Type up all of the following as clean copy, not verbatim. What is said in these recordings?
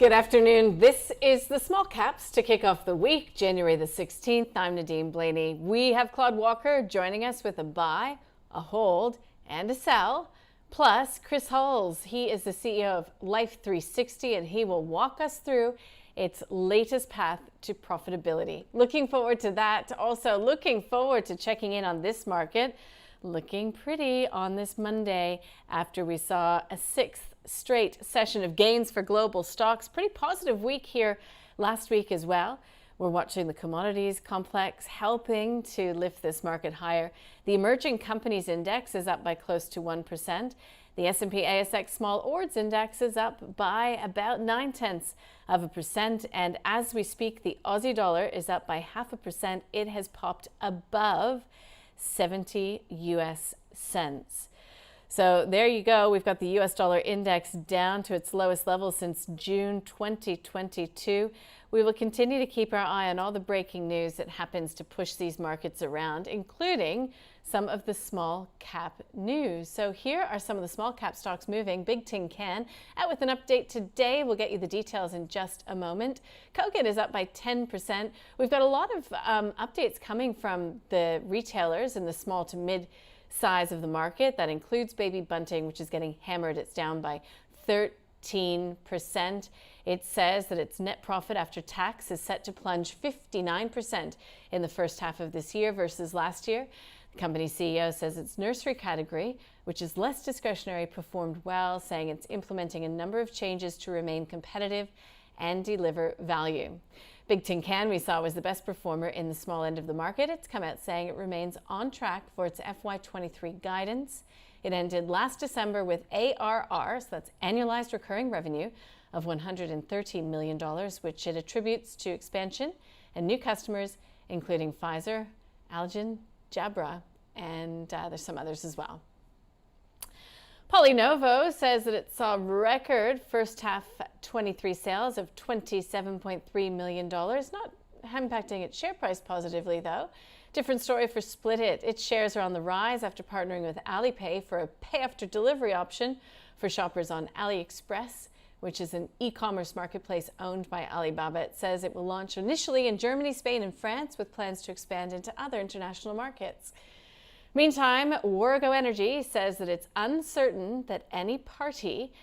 Good afternoon. This is the small caps to kick off the week, January the 16th. I'm Nadine Blaney. We have Claude Walker joining us with a buy, a hold, and a sell. Plus, Chris Hulls. He is the CEO of Life360, and he will walk us through its latest path to profitability. Looking forward to that. Also, looking forward to checking in on this market. Looking pretty on this Monday after we saw a sixth straight session of gains for global stocks. Pretty positive week here last week as well. We're watching the commodities complex helping to lift this market higher. The emerging companies index is up by close to 1%. The S&P ASX Small Ords Index is up by about 0.9%. And as we speak, the Aussie dollar is up by 0.5%. It has popped above 70 US cents. So there you go. We've got the US dollar index down to its lowest level since June 2022. We will continue to keep our eye on all the breaking news that happens to push these markets around, including some of the small cap news. So here are some of the small cap stocks moving. Big Tin Can out with an update today. We'll get you the details in just a moment. Kogan is up by 10%. We've got a lot of updates coming from the retailers in the small to mid size of the market. That includes Baby Bunting, which is getting hammered. It's down by 13%. It says that its net profit after tax is set to plunge 59% in the first half of this year versus last year. The company CEO says its nursery category, which is less discretionary, performed well, saying it's implementing a number of changes to remain competitive and deliver value. Big Tin Can, we saw, was the best performer in the small end of the market. It's come out saying it remains on track for its FY23 guidance. It ended last December with ARR, so that's annualized recurring revenue, of $130 million, which it attributes to expansion and new customers, including Pfizer, Alcidion, Jabra, and there's some others as well. PolyNovo says that it saw record first half 23 sales of $27.3 million, not impacting its share price positively though. Different story for Splitit. Its shares are on the rise after partnering with Alipay for a pay after delivery option for shoppers on AliExpress, which is an e-commerce marketplace owned by Alibaba. It says it will launch initially in Germany, Spain, and France with plans to expand into other international markets. Meantime, Warrego Energy says that it's uncertain that any party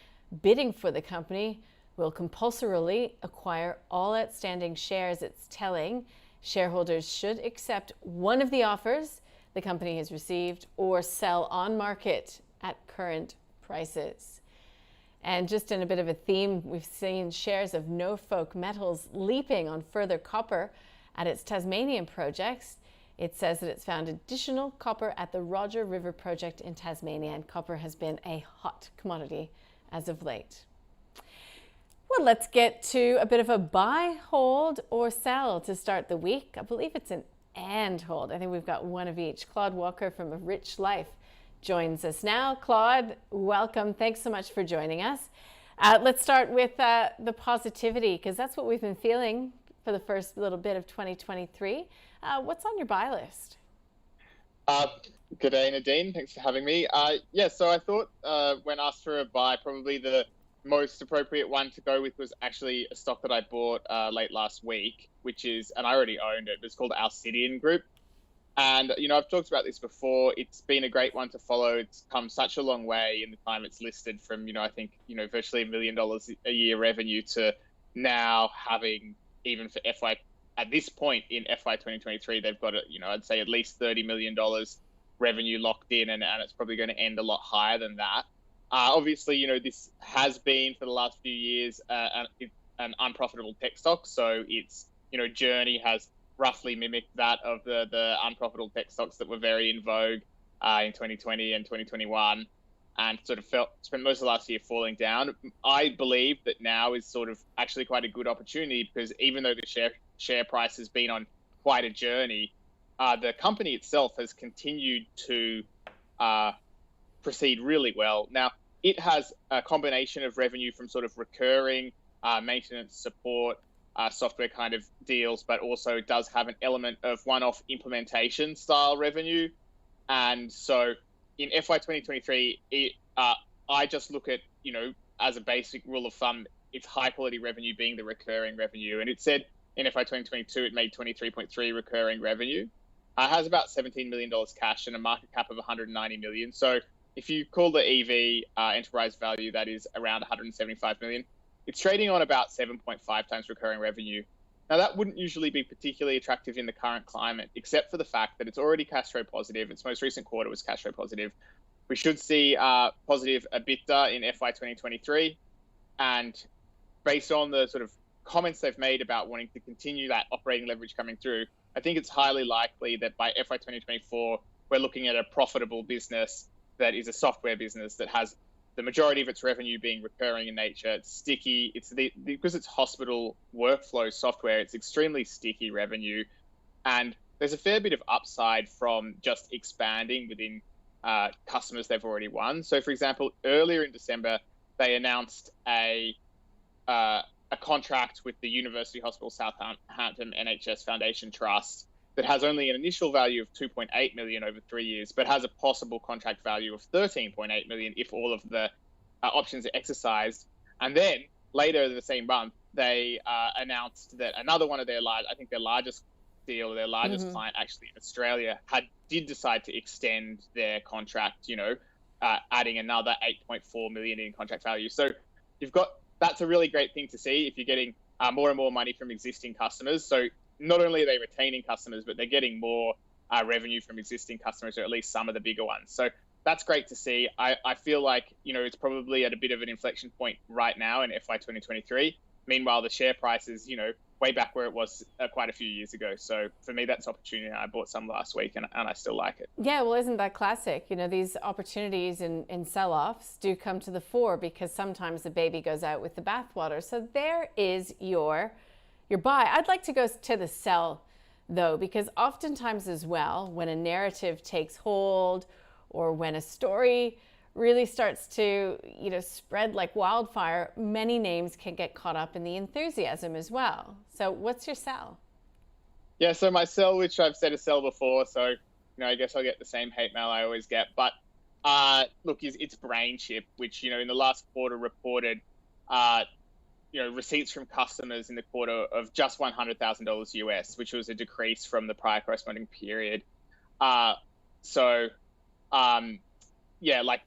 bidding for the company will compulsorily acquire all outstanding shares. It's telling shareholders should accept one of the offers the company has received or sell on market at current prices. And just in a bit of a theme, we've seen shares of Norfolk Metals leaping on further copper at its Tasmanian projects. It says that it's found additional copper at the Roger River project in Tasmania, and copper has been a hot commodity as of late. Well, let's get to a bit of a buy, hold, or sell to start the week. I believe it's an and hold. I think we've got one of each. Claude Walker from A Rich Life joins us now. Claude, welcome. Thanks so much for joining us. Let's start with the positivity, because that's what we've been feeling for the first little bit of 2023. What's on your buy list? Good day, Nadine. Thanks for having me. So I thought when asked for a buy, probably the most appropriate one to go with was actually a stock that I bought late last week, which is, and I already owned it, it's called Alcidion Group. And, I've talked about this before. It's been a great one to follow. It's come such a long way in the time it's listed from, I think, virtually $1 million a year revenue to now having, even for at this point in FY 2023, they've got, I'd say at least $30 million revenue locked in, and it's probably going to end a lot higher than that. Obviously, this has been for the last few years an unprofitable tech stock. So it's, journey has roughly mimicked that of the unprofitable tech stocks that were very in vogue in 2020 and 2021, and sort of spent most of the last year falling down. I believe that now is sort of actually quite a good opportunity, because even though the share price has been on quite a journey, the company itself has continued to proceed really well. Now, it has a combination of revenue from sort of recurring maintenance, support, software kind of deals, but also does have an element of one-off implementation style revenue. And so in FY 2023, I just look at, as a basic rule of thumb, its high quality revenue being the recurring revenue. And it said in FY 2022, it made 23.3 recurring revenue. It has about $17 million cash and a market cap of 190 million. So if you call the EV enterprise value, that is around 175 million. It's trading on about 7.5 times recurring revenue. Now, that wouldn't usually be particularly attractive in the current climate, except for the fact that it's already cash flow positive. Its most recent quarter was cash flow positive. We should see positive EBITDA in FY 2023. And based on the sort of comments they've made about wanting to continue that operating leverage coming through, I think it's highly likely that by FY 2024, we're looking at a profitable business that is a software business that has the majority of its revenue being recurring in nature. It's sticky. Because it's hospital workflow software, it's extremely sticky revenue. And there's a fair bit of upside from just expanding within customers they've already won. So, for example, earlier in December, they announced a contract with the University Hospital Southampton NHS Foundation Trust that has only an initial value of 2.8 million over 3 years, but has a possible contract value of 13.8 million if all of the options are exercised. And then later the same month, they announced that another one of their largest deal, their largest client actually in Australia, did decide to extend their contract, adding another 8.4 million in contract value. So that's a really great thing to see if you're getting more and more money from existing customers. So not only are they retaining customers, but they're getting more revenue from existing customers, or at least some of the bigger ones. So that's great to see. I feel like, it's probably at a bit of an inflection point right now in FY 2023. Meanwhile, the share price is, way back where it was quite a few years ago. So for me, that's opportunity. I bought some last week and I still like it. Yeah, well, isn't that classic? These opportunities in sell-offs do come to the fore because sometimes the baby goes out with the bathwater. So there is your buy. I'd like to go to the sell, though, because oftentimes as well, when a narrative takes hold or when a story really starts to spread like wildfire, many names can get caught up in the enthusiasm as well. So what's your sell? Yeah, so my sell, which I've said a sell before, so I guess I'll get the same hate mail I always get. But look, it's Brainchimp, which in the last quarter reported receipts from customers in the quarter of just $100,000 US, which was a decrease from the prior corresponding period.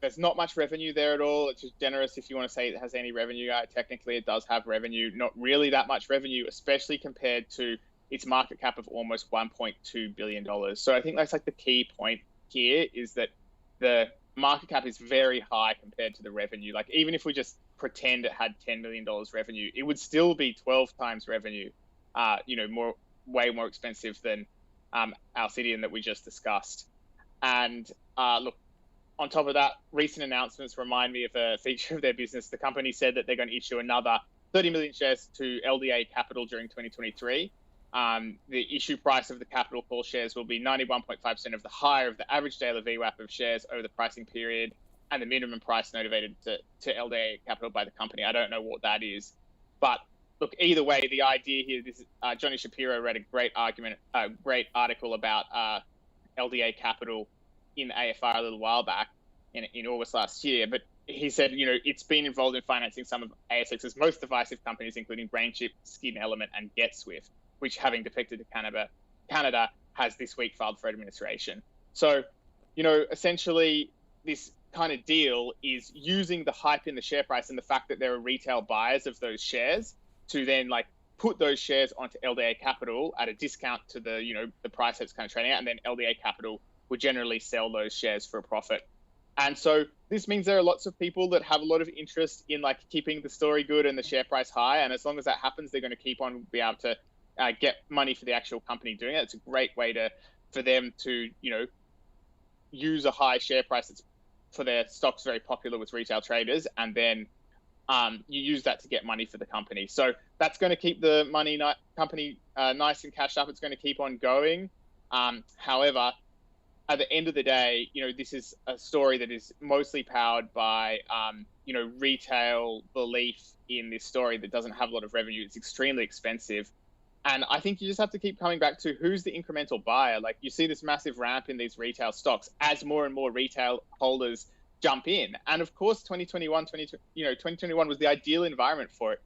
There's not much revenue there at all. It's just generous if you want to say it has any revenue. Technically, it does have revenue, not really that much revenue, especially compared to its market cap of almost $1.2 billion. So I think that's like the key point here is that the market cap is very high compared to the revenue. Like even if we just pretend it had $10 million revenue, it would still be 12 times revenue, way more expensive than Alcidion that we just discussed. And look, on top of that, recent announcements remind me of a feature of their business. The company said that they're going to issue another 30 million shares to LDA Capital during 2023. The issue price of the capital call shares will be 91.5% of the higher of the average daily VWAP of shares over the pricing period, and the minimum price notified to LDA Capital by the company. I don't know what that is, but look, either way, the idea here, this is, Johnny Shapiro read a great article about LDA Capital in AFR a little while back in August last year, but he said, it's been involved in financing some of ASX's most divisive companies, including Brainchimp, Skin Element, and GetSwift, which, having defected to Canada, has this week filed for administration. So, essentially, this kind of deal is using the hype in the share price and the fact that there are retail buyers of those shares to then put those shares onto LDA Capital at a discount to the price that's kind of trading out, and then LDA Capital would generally sell those shares for a profit. And so this means there are lots of people that have a lot of interest in keeping the story good and the share price high. And as long as that happens, they're going to keep on be able to get money for the actual company doing it. It's a great way for them to, use a high share price that's for their stocks very popular with retail traders. And then you use that to get money for the company. So that's going to keep the company nice and cashed up. It's going to keep on going. However, at the end of the day, this is a story that is mostly powered by, retail belief in this story that doesn't have a lot of revenue. It's extremely expensive. And I think you just have to keep coming back to who's the incremental buyer. You see this massive ramp in these retail stocks as more and more retail holders jump in. And of course, 2021 was the ideal environment for it.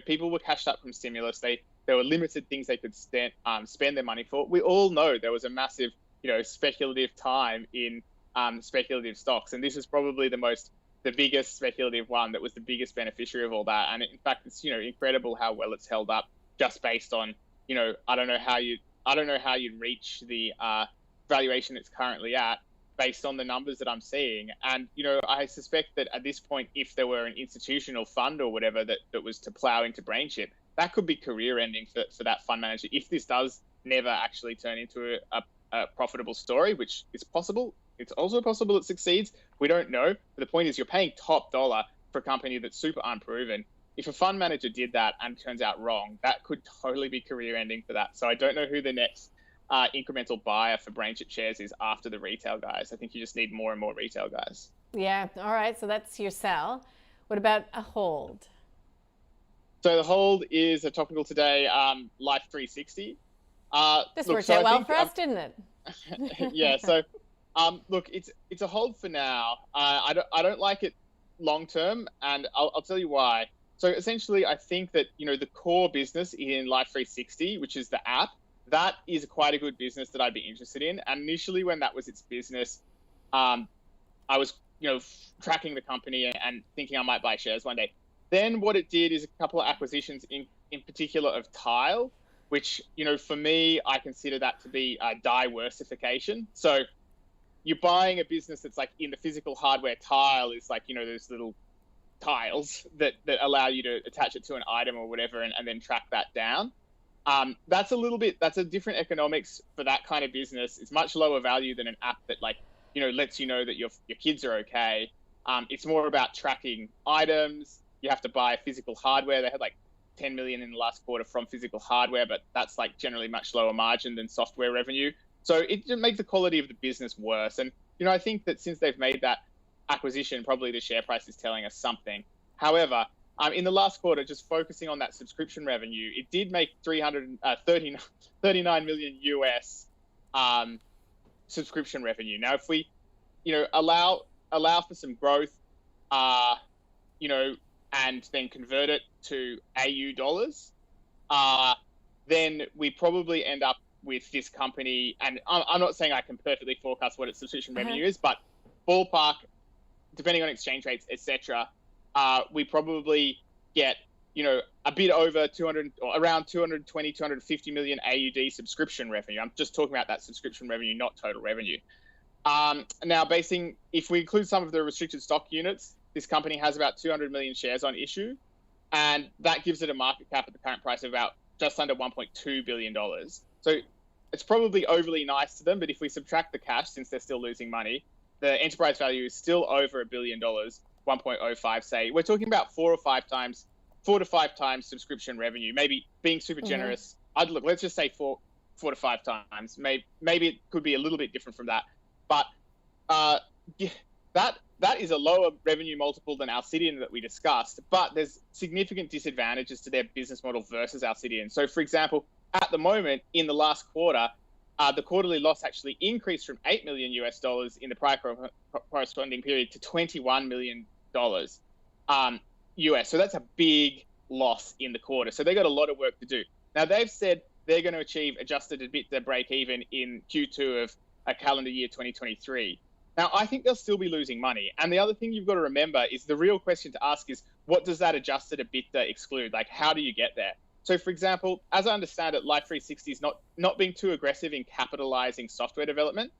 people were cashed up from stimulus. There were limited things they could spend their money for. We all know there was a massive, speculative time in speculative stocks, and this is probably the biggest speculative one that was the biggest beneficiary of all that. And in fact, it's incredible how well it's held up just based on I don't know how you'd reach the valuation it's currently at based on the numbers that I'm seeing. And I suspect that at this point, if there were an institutional fund or whatever that was to plow into Brainchimp, that could be career ending for that fund manager if this does never actually turn into a profitable story, which is possible. It's also possible it succeeds. We don't know. But the point is, you're paying top dollar for a company that's super unproven. If a fund manager did that and turns out wrong, that could totally be career ending for that. So I don't know who the next incremental buyer for Brainchimp shares is after the retail guys. I think you just need more and more retail guys. Yeah. All right. So that's your sell. What about a hold? So the hold is a topical today, Life360. This worked out well for us, didn't it? Yeah. So, look, it's a hold for now. I don't like it long term, and I'll tell you why. So essentially, I think that the core business in Life360, which is the app, that is quite a good business that I'd be interested in. And initially, when that was its business, I was tracking the company and thinking I might buy shares one day. Then what it did is a couple of acquisitions in particular of Tile, which for me, I consider that to be a diversification. So you're buying a business that's like in the physical hardware. Tile is like those little tiles that allow you to attach it to an item or whatever and then track that down. That's a different economics for that kind of business. It's much lower value than an app that lets you know that your kids are okay. It's more about tracking items. You have to buy physical hardware. They had like 10 million in the last quarter from physical hardware, but that's like generally much lower margin than software revenue. So it just makes the quality of the business worse. And, I think that since they've made that acquisition, probably the share price is telling us something. However, in the last quarter, just focusing on that subscription revenue, it did make 39 million US subscription revenue. Now, if we, allow for some growth, and then convert it to AU dollars, then we probably end up with this company. And I'm not saying I can perfectly forecast what its subscription revenue is, but ballpark, depending on exchange rates, etc., we probably get, a bit over 200 or around 220, 250 million AUD subscription revenue. I'm just talking about that subscription revenue, not total revenue. Now, if we include some of the restricted stock units, this company has about 200 million shares on issue, and that gives it a market cap at the current price of about just under $1.2 billion. So it's probably overly nice to them, but if we subtract the cash, since they're still losing money, the enterprise value is still over $1 billion, 1.05 say. We're talking about 4 to 5 times subscription revenue, maybe being super generous. Let's just say 4 to 5 times. Maybe it could be a little bit different from that. But that is a lower revenue multiple than Alcidion that we discussed, but there's significant disadvantages to their business model versus Alcidion. So, for example, at the moment, in the last quarter, the quarterly loss actually increased from $8 million US in the prior corresponding period to $21 million US. So that's a big loss in the quarter. So they got a lot of work to do. Now, they've said they're going to achieve adjusted EBITDA break even in Q2 of a calendar year 2023. Now, I think they'll still be losing money. And the other thing you've got to remember is the real question to ask is, what does that adjusted EBITDA exclude? Like, how do you get there? So, for example, as I understand it, Life360 is not being too aggressive in capitalizing software development.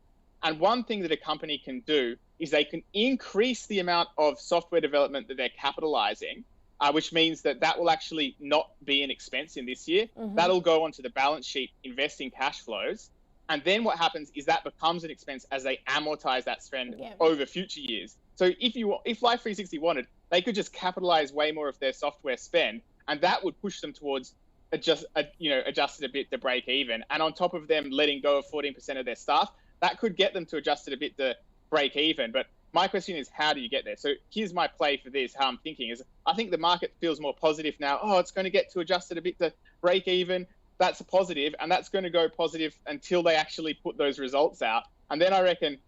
And one thing that a company can do is they can increase the amount of software development that they're capitalizing, which means that will actually not be an expense in this year. That'll go onto the balance sheet, investing cash flows. And then what happens is that becomes an expense as they amortize that spend over future years. So if Life360 wanted, they could just capitalize way more of their software spend, and that would push them towards adjusted EBITDA break even. And on top of them letting go of 14% of their staff, that could get them to adjusted EBITDA break even. But my question is, how do you get there? So here's my play for this. How I'm thinking is, I think the market feels more positive now. Oh, it's going to get to adjusted EBITDA break even. That's a positive, and that's going to go positive until they actually put those results out. And then I reckon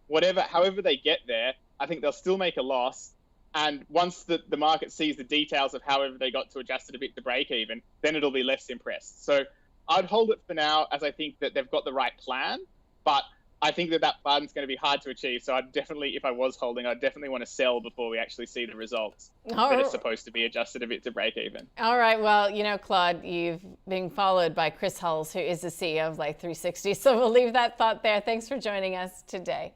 however they get there, I think they'll still make a loss. And once the market sees the details of however they got to adjusted a bit to break even, then it'll be less impressed. So I'd hold it for now, as I think that they've got the right plan, but I think that plan's going to be hard to achieve. So I'd definitely, if I was holding, I'd definitely want to sell before we actually see the results. But it's supposed to be adjusted a bit to break even. All right. Well, Claude, you've been followed by Chris Hulls, who is the CEO of Life360. So we'll leave that thought there. Thanks for joining us today.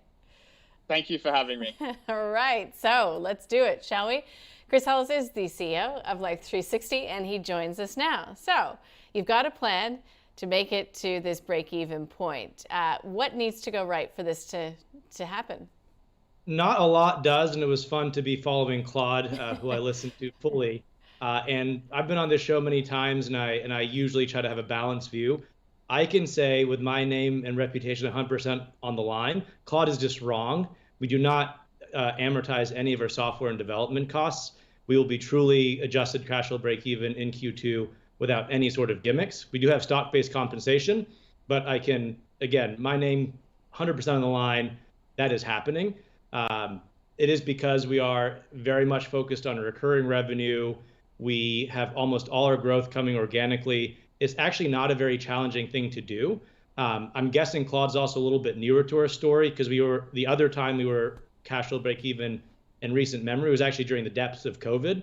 Thank you for having me. All right. So let's do it, shall we? Chris Hulls is the CEO of Life360, and he joins us now. So you've got a plan to make it to this break-even point. What needs to go right for this to happen? Not a lot does, and it was fun to be following Claude, who I listened to fully. And I've been on this show many times, and I usually try to have a balanced view. I can say with my name and reputation 100% on the line, Claude is just wrong. We do not amortize any of our software and development costs. We will be truly adjusted cash flow break even in Q2 without any sort of gimmicks. We do have stock-based compensation, but I can, again, my name 100% on the line, that is happening. It is because we are very much focused on recurring revenue. We have almost all our growth coming organically. It's actually not a very challenging thing to do. I'm guessing Claude's also a little bit newer to our story, because the other time we were cash flow break even in recent memory was actually during the depths of COVID.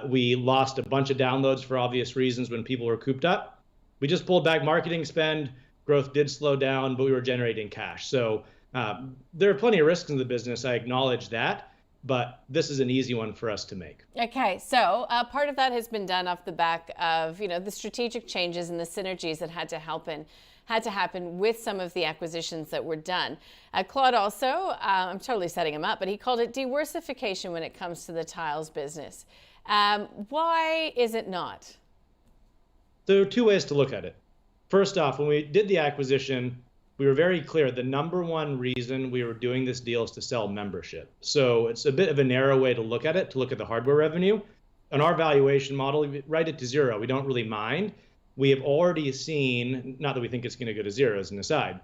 We lost a bunch of downloads for obvious reasons when people were cooped up. We just pulled back marketing spend. Growth did slow down, but we were generating cash. So there are plenty of risks in the business. I acknowledge that, but this is an easy one for us to make. Okay, so part of that has been done off the back of the strategic changes and the synergies that had to happen with some of the acquisitions that were done. Claude also, I'm totally setting him up, but he called it diversification when it comes to the tiles business. Why is it not? There are two ways to look at it. First off, when we did the acquisition, we were very clear the number one reason we were doing this deal is to sell membership. So it's a bit of a narrow way to look at it, to look at the hardware revenue. On our valuation model, we write it to zero. We don't really mind. We have already seen, not that we think it's going to go to zero as an aside,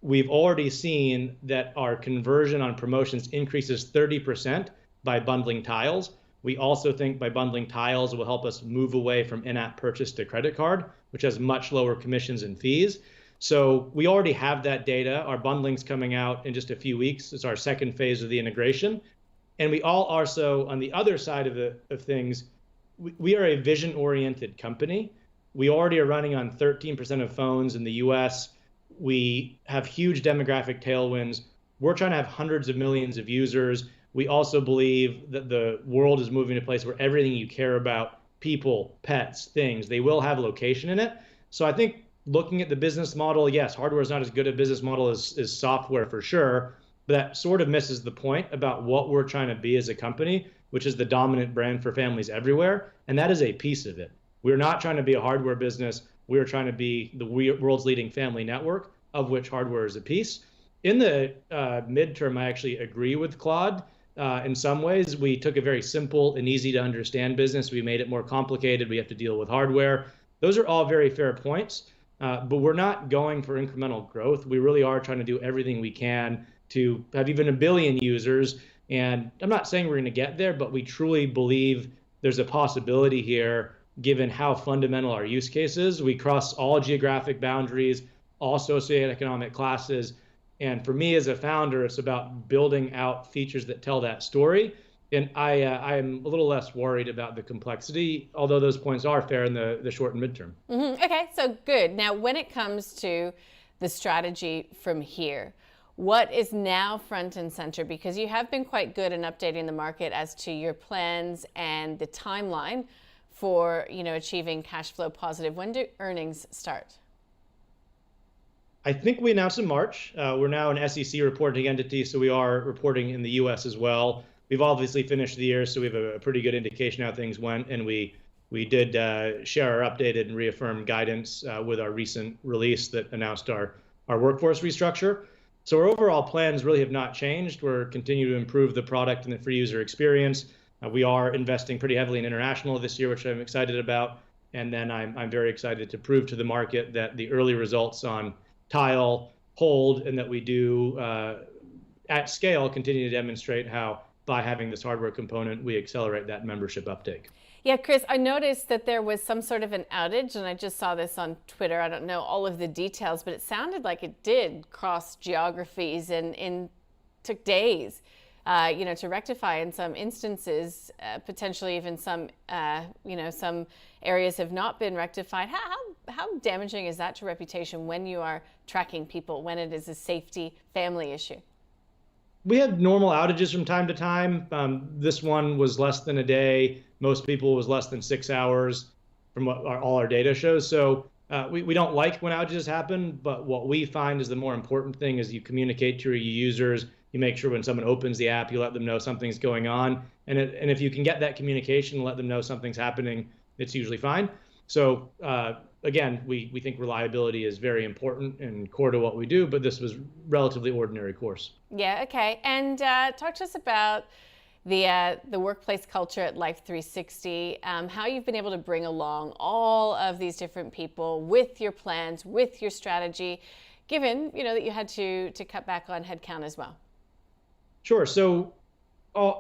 we've already seen that our conversion on promotions increases 30% by bundling tiles. We also think by bundling tiles will help us move away from in-app purchase to credit card, which has much lower commissions and fees. So we already have that data. Our bundling's coming out in just a few weeks. It's our second phase of the integration. And we all are so on the other side of things, we are a vision-oriented company. We already are running on 13% of phones in the US. We have huge demographic tailwinds. We're trying to have hundreds of millions of users. We also believe that the world is moving to a place where everything you care about, people, pets, things, they will have location in it. So I think looking at the business model, yes, hardware is not as good a business model as software for sure, but that sort of misses the point about what we're trying to be as a company, which is the dominant brand for families everywhere. And that is a piece of it. We're not trying to be a hardware business. We're trying to be the world's leading family network, of which hardware is a piece. In the midterm, I actually agree with Claude. In some ways, we took a very simple and easy to understand business. We made it more complicated. We have to deal with hardware. Those are all very fair points, but we're not going for incremental growth. We really are trying to do everything we can to have even 1 billion users. And I'm not saying we're going to get there, but we truly believe there's a possibility here, given how fundamental our use case is. We cross all geographic boundaries, all socioeconomic classes. And for me as a founder, it's about building out features that tell that story. And I'm a little less worried about the complexity, although those points are fair in the short and midterm. Mm-hmm. Okay, so good. Now, when it comes to the strategy from here, what is now front and center? Because you have been quite good in updating the market as to your plans and the timeline for achieving cash flow positive. When do earnings start? I think we announced in March. We're now an SEC reporting entity, so we are reporting in the US as well. We've obviously finished the year, so we have a pretty good indication how things went, and we did share our updated and reaffirmed guidance with our recent release that announced our workforce restructure. So our overall plans really have not changed. We're continuing to improve the product and the free user experience. We are investing pretty heavily in international this year, which I'm excited about. And then I'm very excited to prove to the market that the early results on Tile hold, and that we do at scale continue to demonstrate how by having this hardware component, we accelerate that membership uptake. Yeah, Chris, I noticed that there was some sort of an outage, and I just saw this on Twitter. I don't know all of the details, but it sounded like it did cross geographies and took days, to rectify in some instances. Potentially even some, some areas have not been rectified. How damaging is that to reputation when you are tracking people, when it is a safety family issue? We have normal outages from time to time. This one was less than a day. Most people was less than 6 hours from what all our data shows. So we don't like when outages happen, but what we find is the more important thing is you communicate to your users. You make sure when someone opens the app, you let them know something's going on. And if you can get that communication and let them know something's happening, it's usually fine. So again, we think reliability is very important and core to what we do, but this was relatively ordinary course. Yeah, okay. And talk to us about the workplace culture at Life360, how you've been able to bring along all of these different people with your plans, with your strategy, given that you had to cut back on headcount as well. Sure. So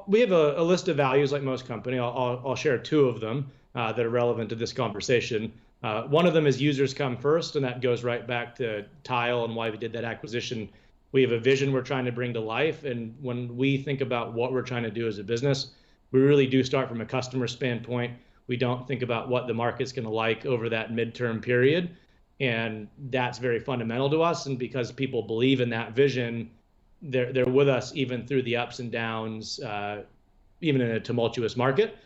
we have a list of values like most companies. I'll share two of them that are relevant to this conversation. One of them is users come first, and that goes right back to Tile and why we did that acquisition. We have a vision we're trying to bring to life, and when we think about what we're trying to do as a business, we really do start from a customer standpoint. We don't think about what the market's going to like over that midterm period, and that's very fundamental to us. And because people believe in that vision, they're with us even through the ups and downs, even in a tumultuous market.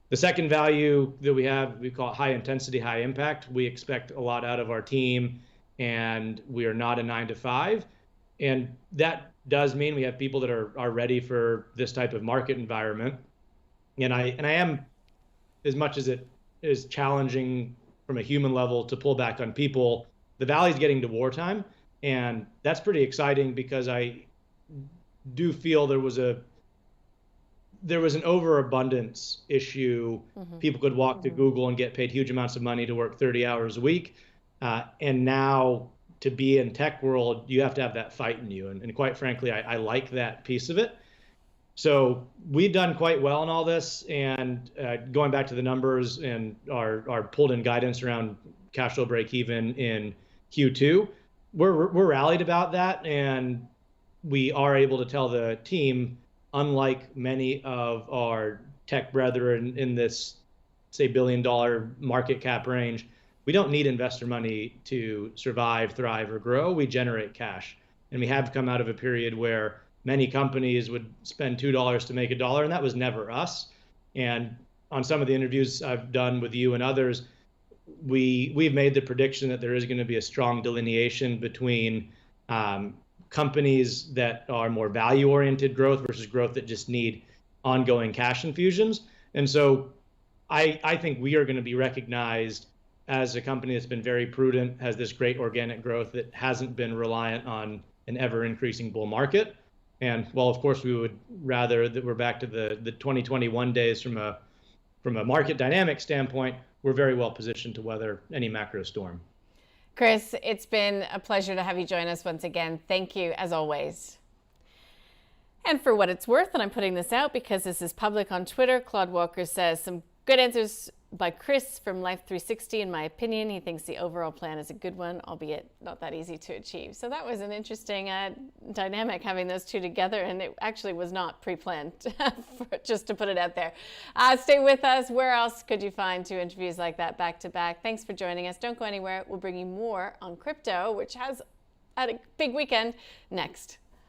The second value that we have, we call it high intensity, high impact. We expect a lot out of our team, and we are not a 9-to-5. And that does mean we have people that are ready for this type of market environment. And I am, as much as it is challenging from a human level to pull back on people, the valley's getting to wartime. And that's pretty exciting because I do feel there was an overabundance issue. Mm-hmm. People could walk to Google and get paid huge amounts of money to work 30 hours a week. And now to be in tech world, you have to have that fight in you. And quite frankly, I like that piece of it. So we've done quite well in all this. And going back to the numbers and our pulled in guidance around cash flow break even in Q2, we're rallied about that. And we are able to tell the team, unlike many of our tech brethren in this, say, $1 billion market cap range, we don't need investor money to survive, thrive, or grow. We generate cash. And we have come out of a period where many companies would spend $2 to make $1, and that was never us. And on some of the interviews I've done with you and others, we've made the prediction that there is going to be a strong delineation between companies that are more value-oriented growth versus growth that just need ongoing cash infusions. And so I think we are going to be recognized as a company that's been very prudent, has this great organic growth that hasn't been reliant on an ever-increasing bull market. And while, of course, we would rather that we're back to the 2021 days from a market dynamic standpoint, we're very well positioned to weather any macro storm. Chris, it's been a pleasure to have you join us once again. Thank you, as always. And for what it's worth, and I'm putting this out because this is public on Twitter, Claude Walker says some good answers by Chris from Life360. In my opinion, he thinks the overall plan is a good one, albeit not that easy to achieve. So that was an interesting dynamic, having those two together, and it actually was not pre-planned, just to put it out there. Stay with us. Where else could you find two interviews like that back to back? Thanks for joining us. Don't go anywhere. We'll bring you more on crypto, which has had a big weekend, next.